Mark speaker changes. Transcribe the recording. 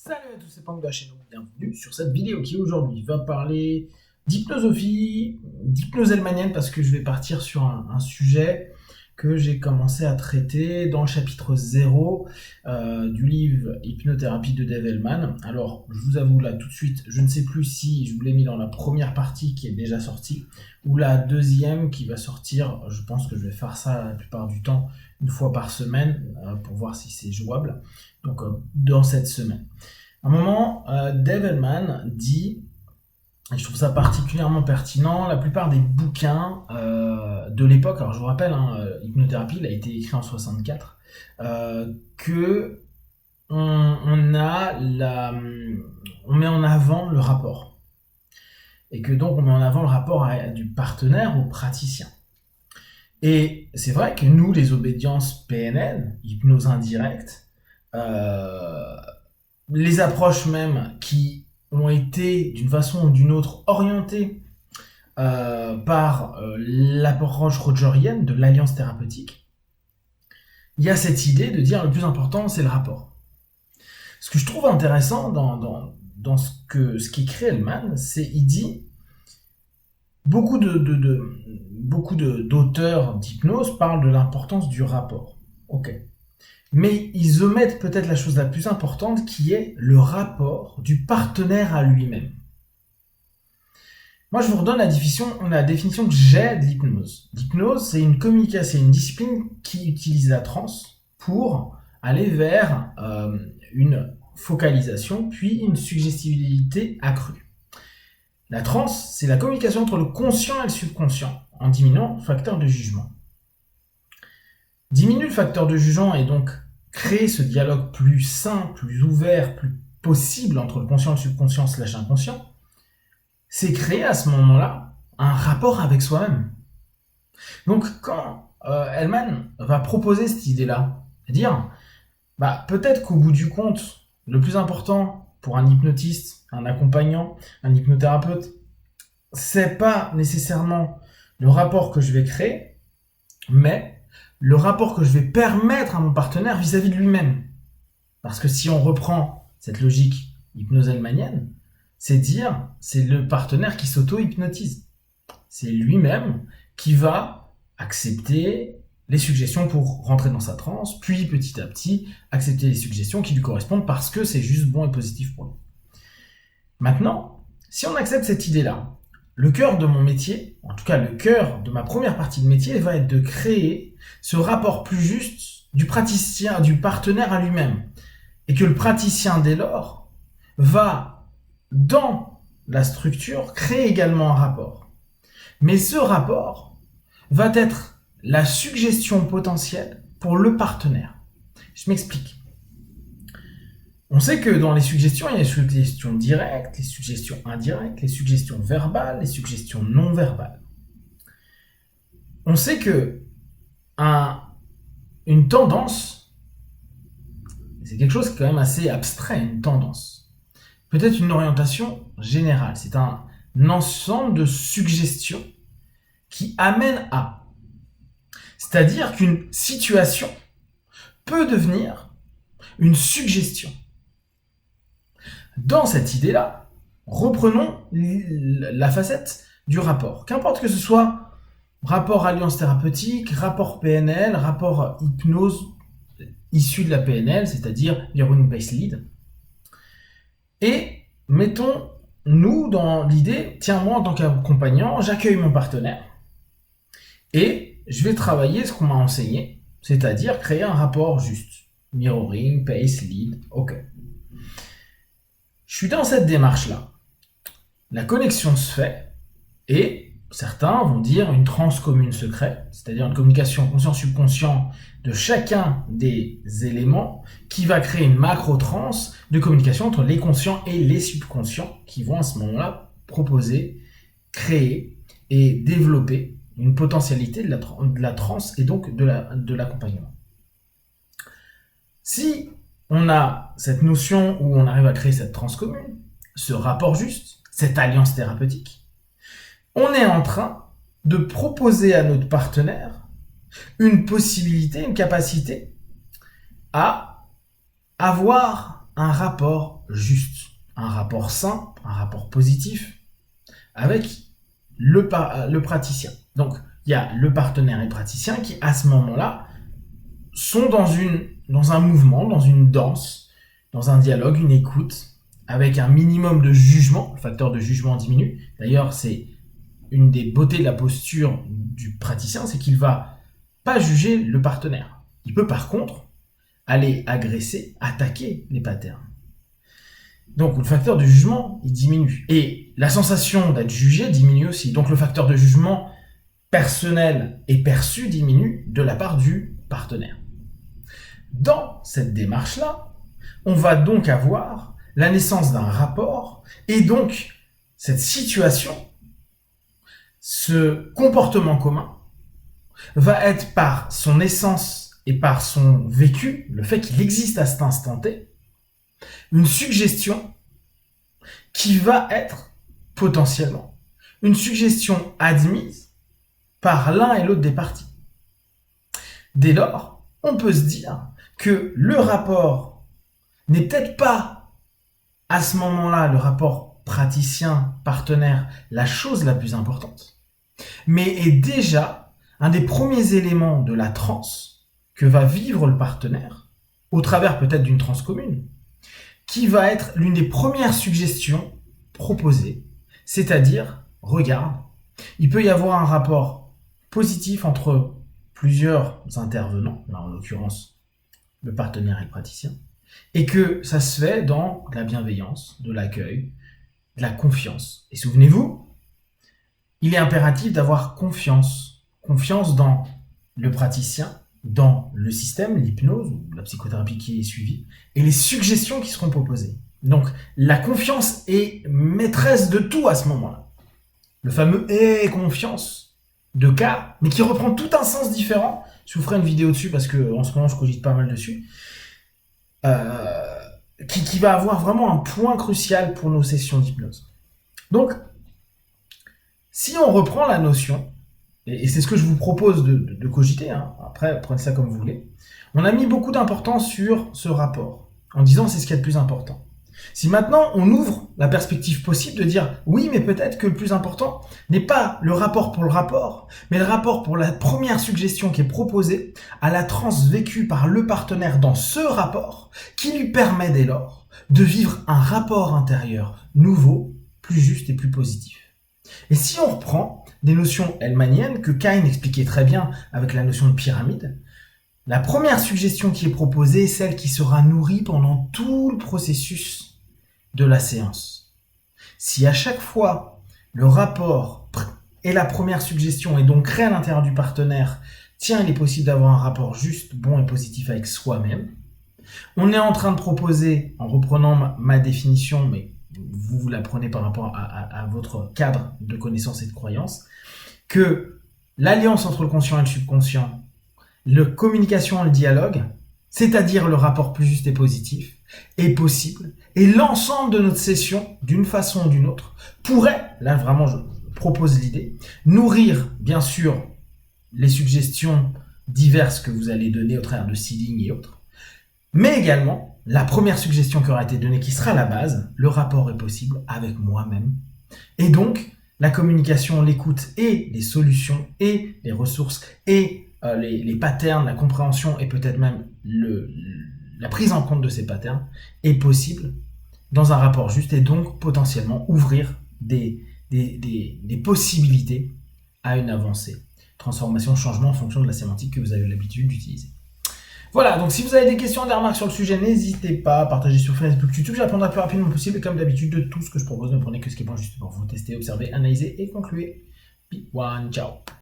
Speaker 1: Salut à tous, c'est Panda chez nous, bienvenue sur cette vidéo qui aujourd'hui va parler d'hypnosophie, d'hypnose hellmanienne parce que je vais partir sur un sujet que j'ai commencé à traiter dans le chapitre 0 du livre Hypnothérapie de Dave Hellman. Alors, je vous avoue là tout de suite, je ne sais plus si je vous l'ai mis dans la première partie qui est déjà sortie ou la deuxième qui va sortir. Je pense que je vais faire ça la plupart du temps une fois par semaine pour voir si c'est jouable. Donc, dans cette semaine. À un moment, Dave Hellman dit, et je trouve ça particulièrement pertinent, la plupart des bouquins de l'époque, alors je vous rappelle, Hypnothérapie, il a été écrit en 64, que on met en avant le rapport. Et que donc on met en avant le rapport du partenaire au praticien. Et c'est vrai que nous, les obédiences PNL, hypnose indirecte, les approches même qui ont été d'une façon ou d'une autre orientées par l'approche rogerienne de l'alliance thérapeutique, il y a cette idée de dire le plus important c'est le rapport. Ce que je trouve intéressant dans ce qu'écrit Hellman, c'est il dit beaucoup d'auteurs d'hypnose parlent de l'importance du rapport. Ok. Mais ils omettent peut-être la chose la plus importante qui est le rapport du partenaire à lui-même. Moi, je vous redonne la définition que j'ai de l'hypnose. L'hypnose, c'est une communication, c'est une discipline qui utilise la transe pour aller vers une focalisation, puis une suggestibilité accrue. La transe, c'est la communication entre le conscient et le subconscient, en diminuant le facteur de jugement. Diminuer le facteur de jugement et donc créer ce dialogue plus sain, plus ouvert, plus possible entre le conscient et le subconscient / inconscient, c'est créer à ce moment-là un rapport avec soi-même. Donc quand Hellman va proposer cette idée-là, dire peut-être qu'au bout du compte, le plus important pour un hypnotiste, un accompagnant, un hypnothérapeute, c'est pas nécessairement le rapport que je vais créer, mais le rapport que je vais permettre à mon partenaire vis-à-vis de lui-même. Parce que si on reprend cette logique hypnose hellmanienne, c'est le partenaire qui s'auto-hypnotise. C'est lui-même qui va accepter les suggestions pour rentrer dans sa transe, puis petit à petit accepter les suggestions qui lui correspondent parce que c'est juste bon et positif pour lui. Maintenant, si on accepte cette idée-là, le cœur de mon métier, en tout cas le cœur de ma première partie de métier, va être de créer ce rapport plus juste du praticien, du partenaire à lui-même. Et que le praticien, dès lors, va, dans la structure, créer également un rapport. Mais ce rapport va être la suggestion potentielle pour le partenaire. Je m'explique. On sait que dans les suggestions, il y a les suggestions directes, les suggestions indirectes, les suggestions verbales, les suggestions non verbales. On sait que une tendance, c'est quelque chose qui est quand même assez abstrait, une tendance. Peut-être une orientation générale. C'est un ensemble de suggestions qui amènent à. C'est-à-dire qu'une situation peut devenir une suggestion. Dans cette idée-là, reprenons la facette du rapport. Qu'importe que ce soit rapport alliance thérapeutique, rapport PNL, rapport hypnose issu de la PNL, c'est-à-dire Hearing-Based Lead. Et mettons-nous dans l'idée, tiens, moi en tant qu'accompagnant, j'accueille mon partenaire et je vais travailler ce qu'on m'a enseigné, c'est-à-dire créer un rapport juste. Mirroring, pace, lead, ok. Je suis dans cette démarche-là. La connexion se fait et certains vont dire une transe commune secrète, c'est-à-dire une communication conscient-subconscient de chacun des éléments qui va créer une macro-transe de communication entre les conscients et les subconscients qui vont à ce moment-là proposer, créer et développer une potentialité de la transe et donc de l'accompagnement. Si on a cette notion où on arrive à créer cette transe commune, ce rapport juste, cette alliance thérapeutique, on est en train de proposer à notre partenaire une possibilité, une capacité à avoir un rapport juste, un rapport sain, un rapport positif avec le praticien. Donc, il y a le partenaire et le praticien qui, à ce moment-là, sont dans un mouvement, dans une danse, dans un dialogue, une écoute, avec un minimum de jugement. Le facteur de jugement diminue. D'ailleurs, c'est une des beautés de la posture du praticien, c'est qu'il va pas juger le partenaire. Il peut par contre aller agresser, attaquer les patterns. Donc le facteur de jugement, il diminue. Et la sensation d'être jugé diminue aussi. Donc le facteur de jugement personnel et perçu diminue de la part du partenaire. Dans cette démarche-là, on va donc avoir la naissance d'un rapport et donc cette situation, ce comportement commun va être par son essence et par son vécu, le fait qu'il existe à cet instant T, une suggestion qui va être potentiellement une suggestion admise par l'un et l'autre des parties. Dès lors, on peut se dire que le rapport n'est peut-être pas à ce moment-là le rapport praticien-partenaire la chose la plus importante, mais est déjà un des premiers éléments de la transe que va vivre le partenaire, au travers peut-être d'une transe commune, qui va être l'une des premières suggestions proposées, c'est-à-dire, regarde, il peut y avoir un rapport positif entre plusieurs intervenants, là en l'occurrence le partenaire et le praticien, et que ça se fait dans de la bienveillance, de l'accueil, de la confiance. Et souvenez-vous, il est impératif d'avoir confiance dans le praticien, dans le système, l'hypnose, ou la psychothérapie qui est suivie, et les suggestions qui seront proposées. Donc, la confiance est maîtresse de tout à ce moment-là. Le fameux « et confiance » de cas, mais qui reprend tout un sens différent. Je vous ferai une vidéo dessus parce que en ce moment, je cogite pas mal dessus. Qui va avoir vraiment un point crucial pour nos sessions d'hypnose. Donc, si on reprend la notion, et c'est ce que je vous propose de cogiter, hein, après prenez ça comme vous voulez, on a mis beaucoup d'importance sur ce rapport, en disant c'est ce qui est le plus important. Si maintenant on ouvre la perspective possible de dire oui, mais peut-être que le plus important n'est pas le rapport pour le rapport, mais le rapport pour la première suggestion qui est proposée à la transe vécue par le partenaire dans ce rapport, qui lui permet dès lors de vivre un rapport intérieur nouveau, plus juste et plus positif. Et si on reprend des notions hellmaniennes que Kine expliquait très bien avec la notion de pyramide, la première suggestion qui est proposée est celle qui sera nourrie pendant tout le processus de la séance. Si à chaque fois le rapport est la première suggestion et donc créé à l'intérieur du partenaire, tiens, il est possible d'avoir un rapport juste, bon et positif avec soi-même, on est en train de proposer, en reprenant ma définition, mais vous la prenez par rapport à votre cadre de connaissances et de croyances, que l'alliance entre le conscient et le subconscient, la communication et le dialogue, c'est-à-dire le rapport plus juste et positif, est possible, et l'ensemble de notre session, d'une façon ou d'une autre, pourrait, là vraiment je propose l'idée, nourrir bien sûr les suggestions diverses que vous allez donner au travers de seeding et autres, mais également la première suggestion qui aura été donnée, qui sera la base, le rapport est possible avec moi-même, et donc la communication, l'écoute et les solutions et les ressources et les patterns, la compréhension et peut-être même la prise en compte de ces patterns est possible dans un rapport juste et donc potentiellement ouvrir des possibilités à une avancée, transformation, changement en fonction de la sémantique que vous avez l'habitude d'utiliser. Voilà, donc si vous avez des questions, des remarques sur le sujet, n'hésitez pas à partager sur Facebook, YouTube, je répondrai le plus rapidement possible et comme d'habitude de tout ce que je propose, ne prenez que ce qui est bon juste pour vous tester, observer, analyser et conclure. One, ciao.